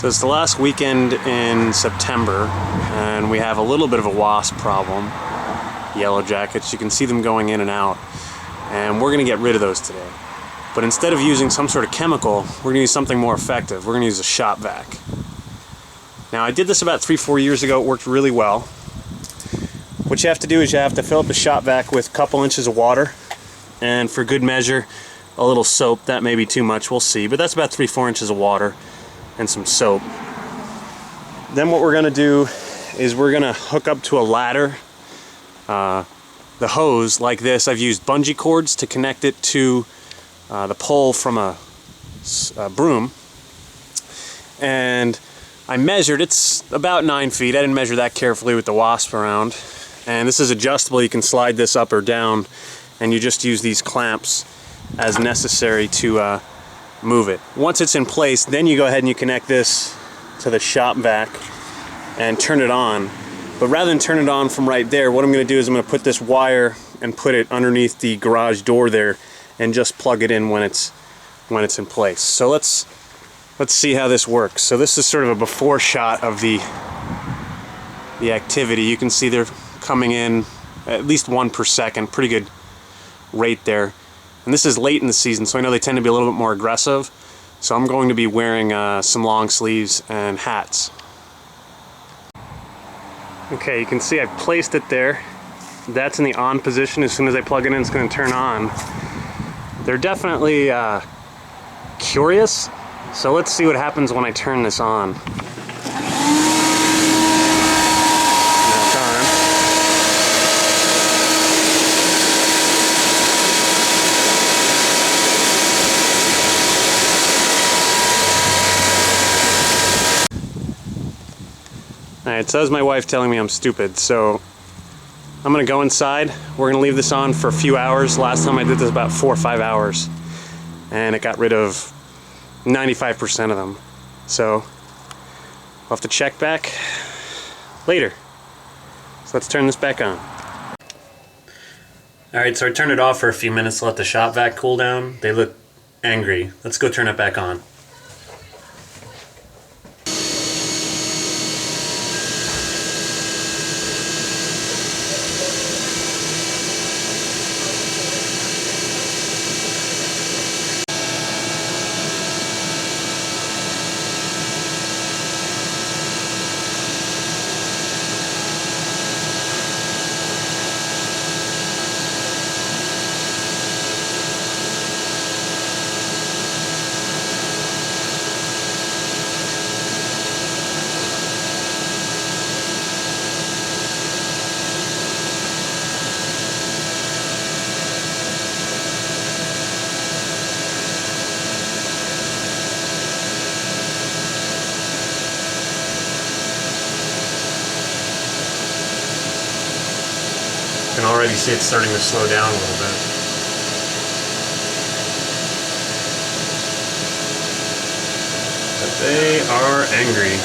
So it's the last weekend in September, and we have a little bit of a wasp problem. Yellow jackets, you can see them going in and out, and we're going to get rid of those today. But instead of using some sort of chemical, we're going to use something more effective. We're going to use a Shop Vac. Now I did this about 3-4 years ago. It worked really well. What you have to do is you have to fill up the Shop Vac with a couple inches of water, and for good measure, a little soap. That may be too much, we'll see, but that's about 3-4 inches of water and some soap. Then what we're going to do is we're going to hook up to a ladder the hose like this. I've used bungee cords to connect it to the pole from a broom, and I measured, it's about 9 feet. I didn't measure that carefully with the wasp around, and this is adjustable. You can slide this up or down, and you just use these clamps as necessary to move it. Once it's in place, then you go ahead and you connect this to the Shop Vac and turn it on. But rather than turn it on from right there, what I'm going to do is I'm going to put this wire and put it underneath the garage door there and just plug it in when it's in place. So let's see how this works. So this is sort of a before shot of the activity. You can see they're coming in at least 1 per second, pretty good rate there. And this is late in the season, so I know they tend to be a little bit more aggressive. So I'm going to be wearing some long sleeves and hats. Okay, you can see I've placed it there. That's in the on position. As soon as I plug it in, it's going to turn on. They're definitely curious, so let's see what happens when I turn this on. Alright, so that was my wife telling me I'm stupid, so I'm going to go inside. We're going to leave this on for a few hours. Last time I did this about 4 or 5 hours, and it got rid of 95% of them. So I'll have to check back later. So let's turn this back on. Alright, so I turned it off for a few minutes to let the Shop Vac cool down. They look angry. Let's go turn it back on. You can already see it's starting to slow down a little bit. But they are angry.